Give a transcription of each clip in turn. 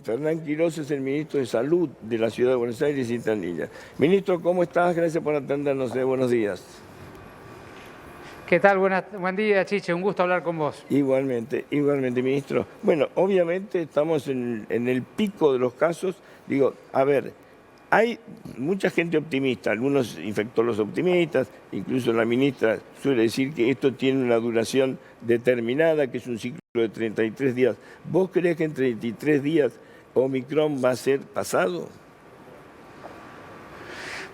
Fernán Quirós es el ministro de Salud de la Ciudad de Buenos Aires y Tanilla. Ministro, ¿cómo estás? Gracias por atendernos. Buenos días. ¿Qué tal? Buen día, Chiche. Un gusto hablar con vos. Igualmente, ministro. Bueno, obviamente estamos en el pico de los casos. Digo, a ver, hay mucha gente optimista, algunos infectólogos optimistas, incluso la ministra suele decir que esto tiene una duración determinada, que es un ciclo de 33 días. ¿Vos creés que en 33 días Omicron va a ser pasado?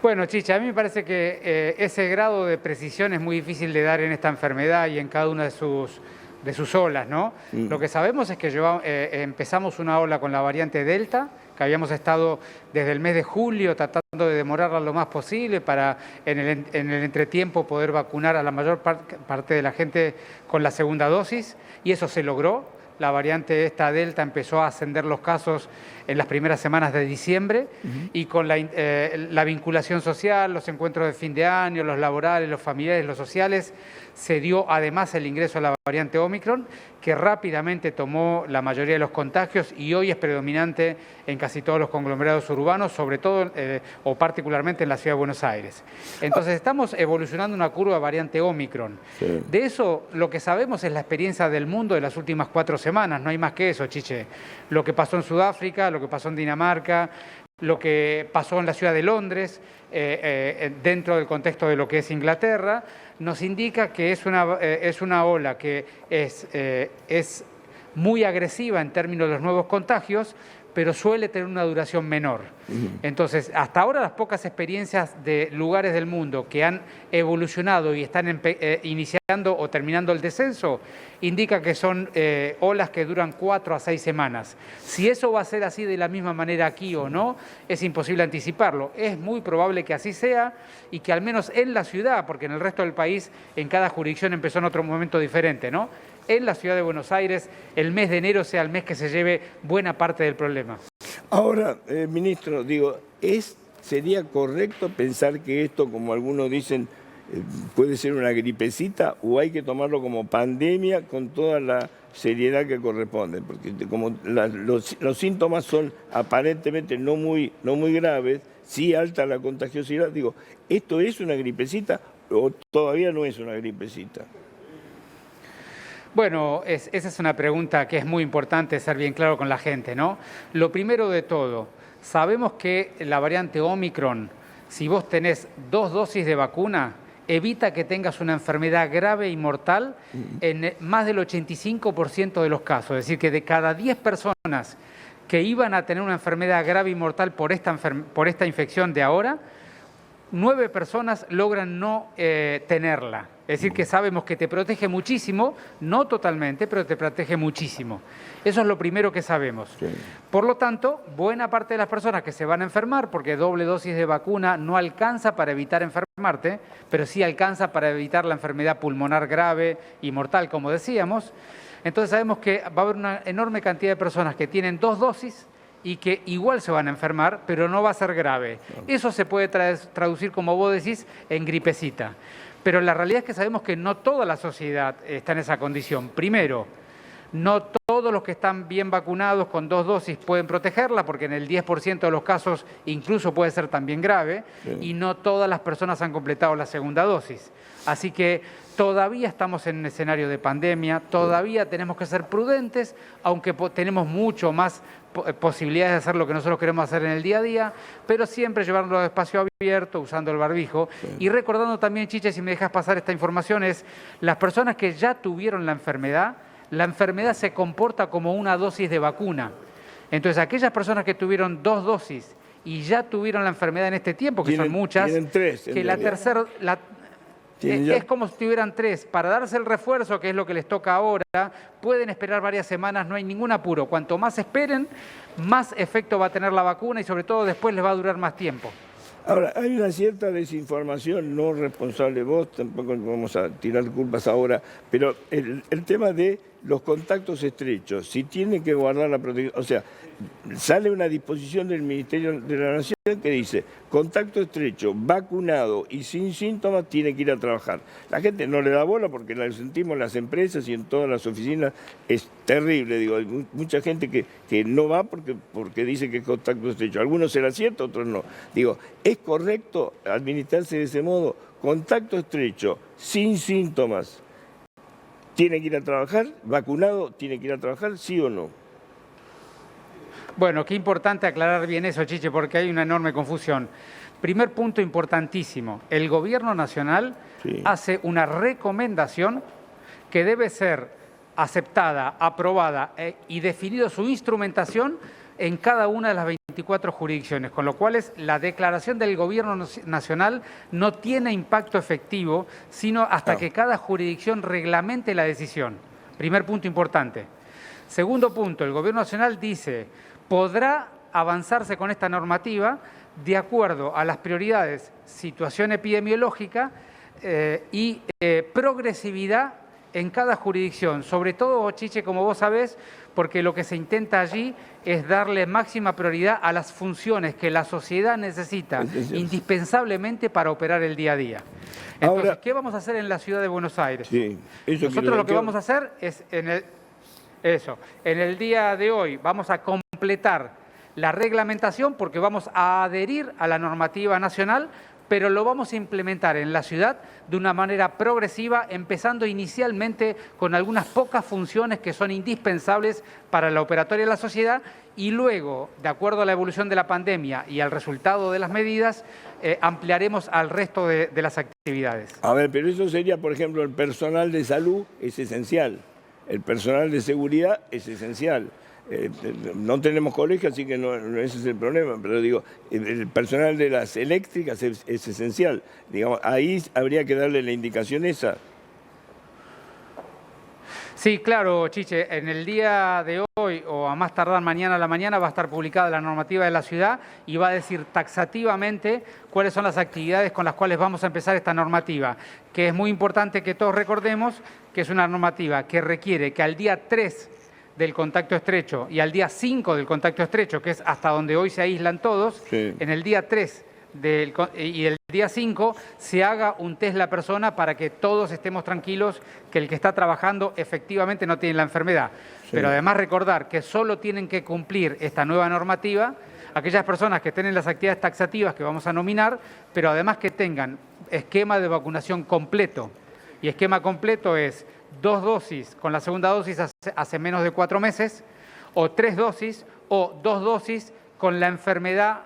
Bueno, Chicha, a mí me parece que ese grado de precisión es muy difícil de dar en esta enfermedad y en cada una de sus olas, ¿no? Lo que sabemos es que empezamos una ola con la variante Delta, que habíamos estado desde el mes de julio tratando de demorarla lo más posible para en el entretiempo poder vacunar a la mayor parte de la gente con la segunda dosis, y eso se logró. La variante esta Delta empezó a ascender los casos en las primeras semanas de diciembre y con la vinculación social, los encuentros de fin de año, los laborales, los familiares, los sociales, se dio además el ingreso a la variante Omicron, que rápidamente tomó la mayoría de los contagios y hoy es predominante en casi todos los conglomerados urbanos, sobre todo o particularmente en la Ciudad de Buenos Aires. Entonces estamos evolucionando una curva variante Omicron. Sí. De eso lo que sabemos es la experiencia del mundo de las últimas 4 semanas, no hay más que eso, Chiche. Lo que pasó en Sudáfrica, lo que pasó en Dinamarca, lo que pasó en la ciudad de Londres, dentro del contexto de lo que es Inglaterra, nos indica que es una ola que es muy agresiva en términos de los nuevos contagios, pero suele tener una duración menor. Entonces, hasta ahora las pocas experiencias de lugares del mundo que han evolucionado y están iniciando o terminando el descenso, indica que son olas que duran 4 a 6 semanas. Si eso va a ser así de la misma manera aquí o no, es imposible anticiparlo. Es muy probable que así sea y que al menos en la ciudad, porque en el resto del país, en cada jurisdicción empezó en otro momento diferente, ¿no? En la Ciudad de Buenos Aires, el mes de enero sea el mes que se lleve buena parte del problema. Ahora, ministro, digo, ¿sería correcto pensar que esto, como algunos dicen, puede ser una gripecita o hay que tomarlo como pandemia con toda la seriedad que corresponde? Porque como los síntomas son aparentemente no muy graves, sí alta la contagiosidad, digo, ¿esto es una gripecita o todavía no es una gripecita? Bueno, esa es una pregunta que es muy importante ser bien claro con la gente, ¿no? Lo primero de todo, sabemos que la variante Omicron, si vos tenés 2 dosis de vacuna, evita que tengas una enfermedad grave y mortal en más del 85% de los casos. Es decir, que de cada 10 personas que iban a tener una enfermedad grave y mortal por esta infección de ahora, 9 personas logran no tenerla. Es decir, que sabemos que te protege muchísimo, no totalmente, pero te protege muchísimo. Eso es lo primero que sabemos. Sí. Por lo tanto, buena parte de las personas que se van a enfermar, porque doble dosis de vacuna no alcanza para evitar enfermarte, pero sí alcanza para evitar la enfermedad pulmonar grave y mortal, como decíamos. Entonces sabemos que va a haber una enorme cantidad de personas que tienen 2 dosis y que igual se van a enfermar, pero no va a ser grave. Eso se puede traducir, como vos decís, en gripecita. Pero la realidad es que sabemos que no toda la sociedad está en esa condición. Primero, no todos los que están bien vacunados con 2 dosis pueden protegerla, porque en el 10% de los casos incluso puede ser también grave, y no todas las personas han completado la segunda dosis. Así que todavía estamos en un escenario de pandemia, todavía tenemos que ser prudentes, aunque tenemos mucho más posibilidades de hacer lo que nosotros queremos hacer en el día a día, pero siempre llevarlo a espacio abierto, usando el barbijo. Y recordando también, Chiche, si me dejas pasar esta información, es las personas que ya tuvieron la enfermedad se comporta como una dosis de vacuna. Entonces, aquellas personas que tuvieron 2 dosis y ya tuvieron la enfermedad en este tiempo, que son muchas, tienen 3, que la tercera... Es como si tuvieran 3. Para darse el refuerzo, que es lo que les toca ahora, pueden esperar varias semanas, no hay ningún apuro. Cuanto más esperen, más efecto va a tener la vacuna y sobre todo después les va a durar más tiempo. Ahora, hay una cierta desinformación, no responsable vos, tampoco vamos a tirar culpas ahora, pero el tema de los contactos estrechos, si tienen que guardar la protección, o sea, sale una disposición del Ministerio de la Nación que dice, contacto estrecho, vacunado y sin síntomas tiene que ir a trabajar. La gente no le da bola porque la sentimos en las empresas y en todas las oficinas, es terrible, digo, hay mucha gente que no va porque dice que es contacto estrecho. Algunos será cierto, otros no. Digo, ¿es correcto administrarse de ese modo? Contacto estrecho, sin síntomas, ¿tiene que ir a trabajar? ¿Vacunado tiene que ir a trabajar? ¿Sí o no? Bueno, qué importante aclarar bien eso, Chiche, porque hay una enorme confusión. Primer punto importantísimo, el Gobierno Nacional hace una recomendación que debe ser aceptada, aprobada y definido su instrumentación en cada una de las 24 jurisdicciones, con lo cual la declaración del Gobierno Nacional no tiene impacto efectivo, sino hasta que cada jurisdicción reglamente la decisión. Primer punto importante. Segundo punto, el Gobierno Nacional dice, podrá avanzarse con esta normativa de acuerdo a las prioridades, situación epidemiológica y progresividad en cada jurisdicción. Sobre todo, Chiche, como vos sabés, porque lo que se intenta allí es darle máxima prioridad a las funciones que la sociedad necesita indispensablemente para operar el día a día. Entonces, ahora, ¿qué vamos a hacer en la ciudad de Buenos Aires? Sí, nosotros lo que vamos a hacer es, en el día de hoy, vamos a completar la reglamentación porque vamos a adherir a la normativa nacional, pero lo vamos a implementar en la ciudad de una manera progresiva, empezando inicialmente con algunas pocas funciones que son indispensables para la operatoria de la sociedad y luego, de acuerdo a la evolución de la pandemia y al resultado de las medidas, ampliaremos al resto de las actividades. A ver, pero eso sería, por ejemplo, el personal de salud es esencial, el personal de seguridad es esencial. No tenemos colegio, así que no, ese es el problema, pero digo, el personal de las eléctricas es esencial. Digamos, ahí habría que darle la indicación esa. Sí, claro, Chiche, en el día de hoy o a más tardar mañana a la mañana va a estar publicada la normativa de la ciudad y va a decir taxativamente cuáles son las actividades con las cuales vamos a empezar esta normativa, que es muy importante que todos recordemos que es una normativa que requiere que al día 3 del contacto estrecho y al día 5 del contacto estrecho, que es hasta donde hoy se aíslan todos, en el día 3 y el día 5 se haga un test la persona para que todos estemos tranquilos que el que está trabajando efectivamente no tiene la enfermedad. Pero además recordar que solo tienen que cumplir esta nueva normativa aquellas personas que tienen las actividades taxativas que vamos a nominar, pero además que tengan esquema de vacunación completo. Y esquema completo es 2 dosis con la segunda dosis hace menos de 4 meses, o 3 dosis, o 2 dosis con la enfermedad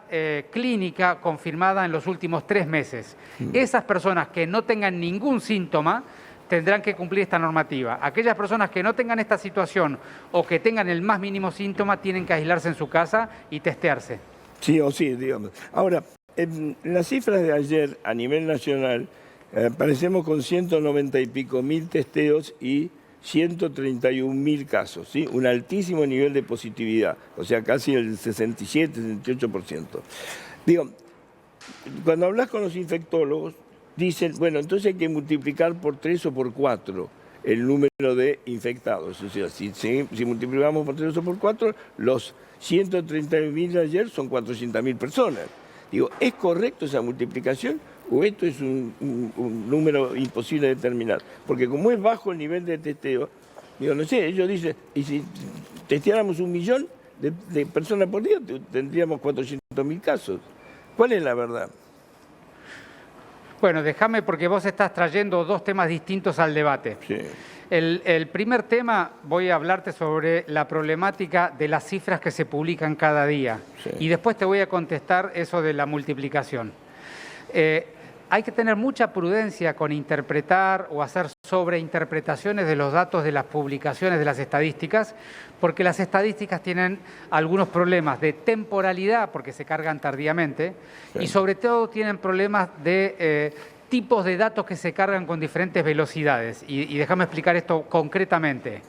clínica confirmada en los últimos 3 meses. Esas personas que no tengan ningún síntoma tendrán que cumplir esta normativa. Aquellas personas que no tengan esta situación o que tengan el más mínimo síntoma tienen que aislarse en su casa y testearse. Sí o sí, digamos. Ahora, en las cifras de ayer a nivel nacional, aparecemos con 190 y pico mil testeos y 131.000 casos, ¿sí? Un altísimo nivel de positividad, o sea, casi el 67-68%. Digo, cuando hablas con los infectólogos, dicen, bueno, entonces hay que multiplicar por 3 o por 4 el número de infectados. O sea, si multiplicamos por 3 o por 4, los 131.000 de ayer son 400.000 personas. Digo, ¿es correcto esa multiplicación o esto es un número imposible de determinar? Porque como es bajo el nivel de testeo, digo, no sé, ellos dicen, y si testeáramos 1 millón de personas por día, tendríamos 400.000 casos. ¿Cuál es la verdad? Bueno, déjame porque vos estás trayendo 2 temas distintos al debate. Sí. El primer tema, voy a hablarte sobre la problemática de las cifras que se publican cada día. Sí. Y después te voy a contestar eso de la multiplicación. Hay que tener mucha prudencia con interpretar o hacer sobreinterpretaciones de los datos de las publicaciones de las estadísticas, porque las estadísticas tienen algunos problemas de temporalidad, porque se cargan tardíamente, sí. Y sobre todo tienen problemas de tipos de datos que se cargan con diferentes velocidades. Y déjame explicar esto concretamente.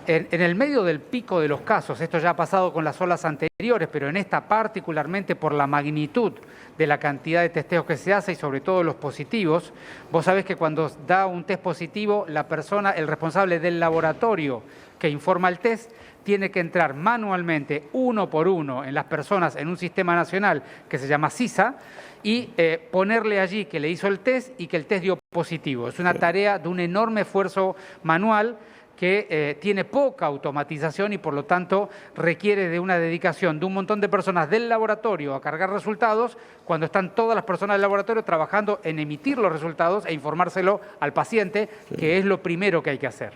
En el medio del pico de los casos, esto ya ha pasado con las olas anteriores, pero en esta particularmente por la magnitud de la cantidad de testeos que se hace y sobre todo los positivos, vos sabés que cuando da un test positivo, la persona, el responsable del laboratorio que informa el test, tiene que entrar manualmente, uno por uno, en las personas en un sistema nacional que se llama CISA y ponerle allí que le hizo el test y que el test dio positivo. Es una tarea de un enorme esfuerzo manual que tiene poca automatización y por lo tanto requiere de una dedicación de un montón de personas del laboratorio a cargar resultados cuando están todas las personas del laboratorio trabajando en emitir los resultados e informárselo al paciente, que es lo primero que hay que hacer.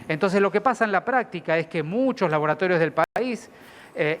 Entonces lo que pasa en la práctica es que muchos laboratorios del país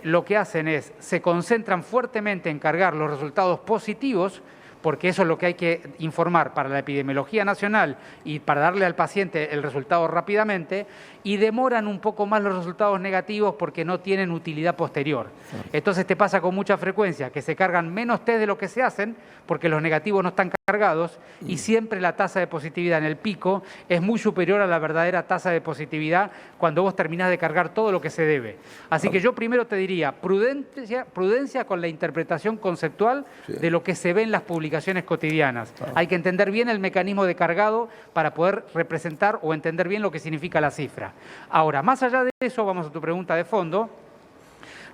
lo que hacen es, se concentran fuertemente en cargar los resultados positivos, porque eso es lo que hay que informar para la epidemiología nacional y para darle al paciente el resultado rápidamente, y demoran un poco más los resultados negativos porque no tienen utilidad posterior. Entonces te pasa con mucha frecuencia que se cargan menos test de lo que se hacen porque los negativos no están cargados y siempre la tasa de positividad en el pico es muy superior a la verdadera tasa de positividad cuando vos terminás de cargar todo lo que se debe. Así que yo primero te diría prudencia con la interpretación conceptual de lo que se ve en las publicaciones cotidianas. Hay que entender bien el mecanismo de cargado para poder representar o entender bien lo que significa la cifra. Ahora, más allá de eso, vamos a tu pregunta de fondo.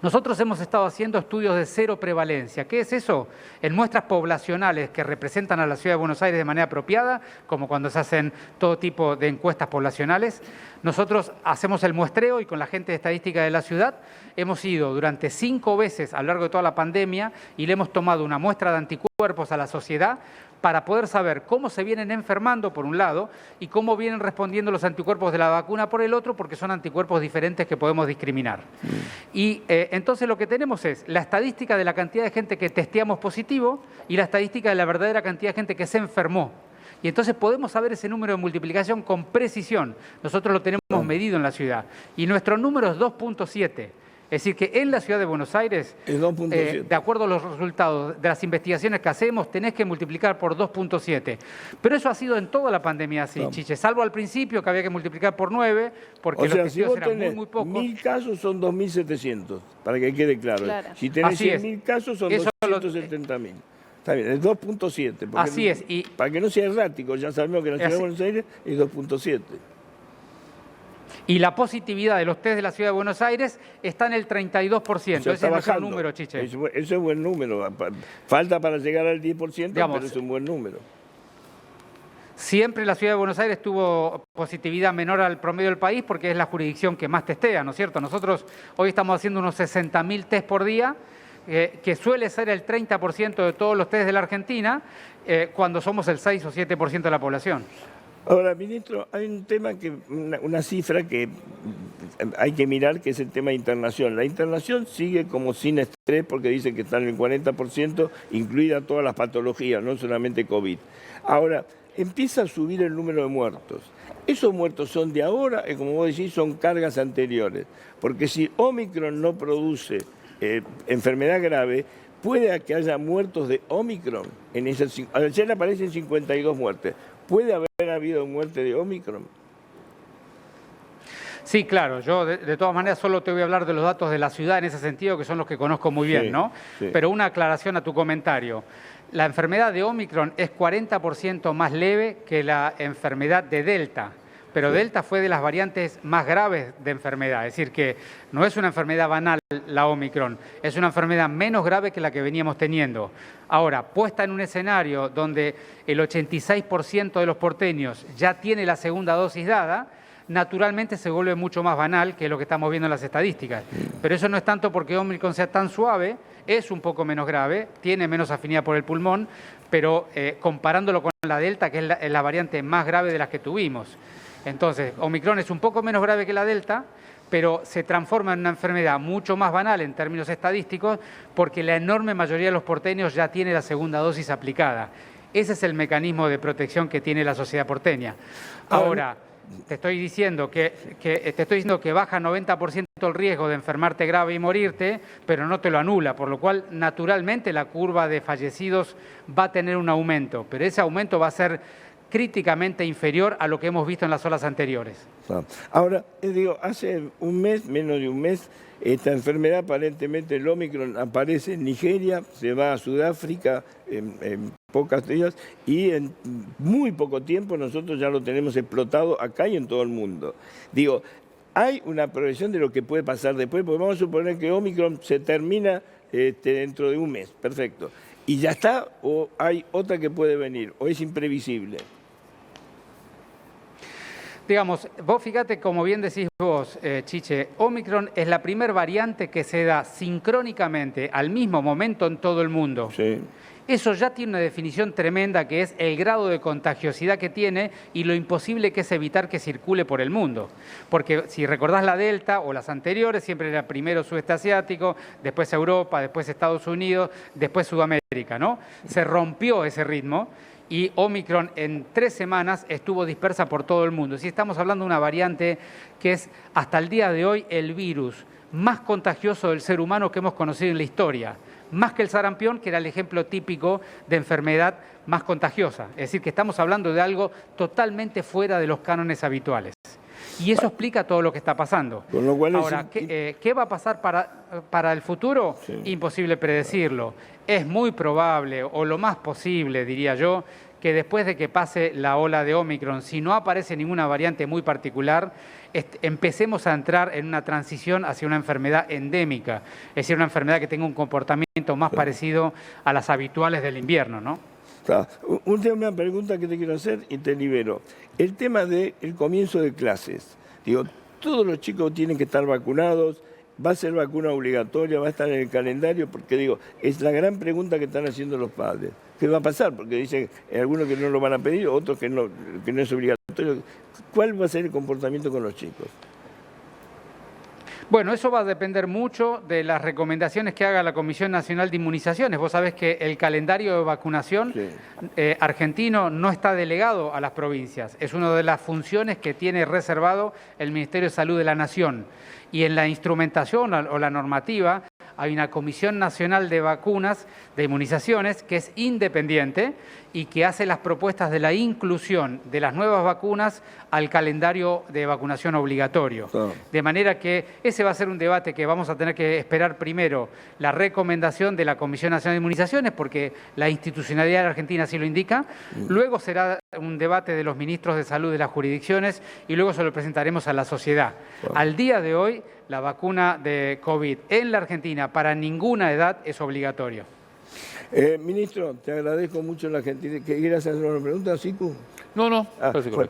Nosotros hemos estado haciendo estudios de cero prevalencia. ¿Qué es eso? En muestras poblacionales que representan a la Ciudad de Buenos Aires de manera apropiada, como cuando se hacen todo tipo de encuestas poblacionales, nosotros hacemos el muestreo y con la gente de estadística de la ciudad hemos ido durante 5 veces a lo largo de toda la pandemia y le hemos tomado una muestra de anticuerpos a la sociedad para poder saber cómo se vienen enfermando por un lado y cómo vienen respondiendo los anticuerpos de la vacuna por el otro, porque son anticuerpos diferentes que podemos discriminar. Y entonces lo que tenemos es la estadística de la cantidad de gente que testeamos positivo y la estadística de la verdadera cantidad de gente que se enfermó. Y entonces podemos saber ese número de multiplicación con precisión. Nosotros lo tenemos medido en la ciudad. Y nuestro número es 2.7. Es decir, que en la Ciudad de Buenos Aires, de acuerdo a los resultados de las investigaciones que hacemos, tenés que multiplicar por 2.7. Pero eso ha sido en toda la pandemia así, Chiche, salvo al principio que había que multiplicar por 9, porque los testeos eran muy pocos. 1.000 casos son 2.700, para que quede claro. Si tenés 100.000 casos son 270.000. Está bien, es 2.7. Así es. Y para que no sea errático, ya sabemos que la Ciudad de Buenos Aires es 2.7. Y la positividad de los test de la Ciudad de Buenos Aires está en el 32%. Ese es nuestro número, Chiche. Eso es buen número. Falta para llegar al 10%, digamos, pero es un buen número. Siempre la Ciudad de Buenos Aires tuvo positividad menor al promedio del país porque es la jurisdicción que más testea, ¿no es cierto? Nosotros hoy estamos haciendo unos 60.000 test por día, que suele ser el 30% de todos los test de la Argentina, cuando somos el 6 o 7% de la población. Ahora, ministro, hay un tema, una cifra que hay que mirar, que es el tema de internación. La internación sigue como sin estrés porque dicen que están en el 40%, incluida todas las patologías, no solamente COVID. Ahora, empieza a subir el número de muertos. Esos muertos son de ahora, y como vos decís, son cargas anteriores. Porque si Omicron no produce enfermedad grave, puede que haya muertos de Omicron. Ayer aparecen 52 muertes. ¿Puede haber habido muerte de Omicron? Sí, claro. Yo, de todas maneras, solo te voy a hablar de los datos de la ciudad en ese sentido, que son los que conozco muy bien, ¿no? Sí. Pero una aclaración a tu comentario. La enfermedad de Omicron es 40% más leve que la enfermedad de Delta. Pero Delta fue de las variantes más graves de enfermedad. Es decir, que no es una enfermedad banal la Omicron, es una enfermedad menos grave que la que veníamos teniendo. Ahora, puesta en un escenario donde el 86% de los porteños ya tiene la segunda dosis dada, naturalmente se vuelve mucho más banal que lo que estamos viendo en las estadísticas. Pero eso no es tanto porque Omicron sea tan suave, es un poco menos grave, tiene menos afinidad por el pulmón, pero comparándolo con la Delta, que es la variante más grave de las que tuvimos. Entonces, Omicron es un poco menos grave que la Delta, pero se transforma en una enfermedad mucho más banal en términos estadísticos porque la enorme mayoría de los porteños ya tiene la segunda dosis aplicada. Ese es el mecanismo de protección que tiene la sociedad porteña. Ahora, te estoy diciendo que baja 90% el riesgo de enfermarte grave y morirte, pero no te lo anula, por lo cual naturalmente la curva de fallecidos va a tener un aumento, pero ese aumento va a ser críticamente inferior a lo que hemos visto en las olas anteriores. Ahora, digo, hace un mes, menos de un mes, esta enfermedad, aparentemente el Omicron, aparece en Nigeria, se va a Sudáfrica en pocos días y en muy poco tiempo nosotros ya lo tenemos explotado acá y en todo el mundo. Digo, hay una proyección de lo que puede pasar después, porque vamos a suponer que Omicron se termina dentro de un mes, perfecto. ¿Y ya está o hay otra que puede venir o es imprevisible? Digamos, vos fíjate, como bien decís vos, Chiche, Omicron es la primer variante que se da sincrónicamente al mismo momento en todo el mundo. Sí. Eso ya tiene una definición tremenda que es el grado de contagiosidad que tiene y lo imposible que es evitar que circule por el mundo. Porque si recordás la Delta o las anteriores, siempre era primero sudeste asiático, después Europa, después Estados Unidos, después Sudamérica, ¿no? Se rompió ese ritmo y Omicron en 3 semanas estuvo dispersa por todo el mundo. Si estamos hablando de una variante que es hasta el día de hoy el virus más contagioso del ser humano que hemos conocido en la historia. Más que el sarampión, que era el ejemplo típico de enfermedad más contagiosa. Es decir, que estamos hablando de algo totalmente fuera de los cánones habituales. Y eso explica todo lo que está pasando. Con lo cual ahora, ¿qué va a pasar para el futuro? Sí. Imposible predecirlo. Es muy probable, o lo más posible, diría yo, que después de que pase la ola de Omicron, si no aparece ninguna variante muy particular, empecemos a entrar en una transición hacia una enfermedad endémica, es decir, una enfermedad que tenga un comportamiento más parecido a las habituales del invierno, ¿no? Última pregunta que te quiero hacer y te libero. El tema del comienzo de clases. Digo, todos los chicos tienen que estar vacunados, va a ser vacuna obligatoria, va a estar en el calendario, porque digo, es la gran pregunta que están haciendo los padres. ¿Qué va a pasar? Porque dicen algunos que no lo van a pedir, otros que no es obligatorio. ¿Cuál va a ser el comportamiento con los chicos? Bueno, eso va a depender mucho de las recomendaciones que haga la Comisión Nacional de Inmunizaciones. Vos sabés que el calendario de vacunación argentino no está delegado a las provincias. Es una de las funciones que tiene reservado el Ministerio de Salud de la Nación. Y en la instrumentación o la normativa hay una Comisión Nacional de Vacunas, de Inmunizaciones, que es independiente y que hace las propuestas de la inclusión de las nuevas vacunas al calendario de vacunación obligatorio. De manera que ese va a ser un debate que vamos a tener que esperar primero la recomendación de la Comisión Nacional de Inmunizaciones, porque la institucionalidad de la Argentina así lo indica. Luego será un debate de los ministros de salud de las jurisdicciones y luego se lo presentaremos a la sociedad. Al día de hoy, la vacuna de COVID en la Argentina para ninguna edad es obligatorio. Ministro, te agradezco mucho la gentileza. ¿Quieres hacer una pregunta, Sicu? No. Bueno,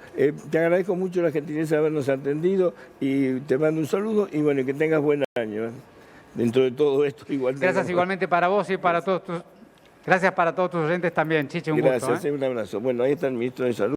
te agradezco mucho la gentileza de habernos atendido y te mando un saludo y bueno, que tengas buen año. Dentro de todo esto, igual. Gracias igualmente para vos y para todos tus... Gracias para todos tus oyentes también, Chiche, un gusto. Gracias, un abrazo. Bueno, ahí está el ministro de Salud.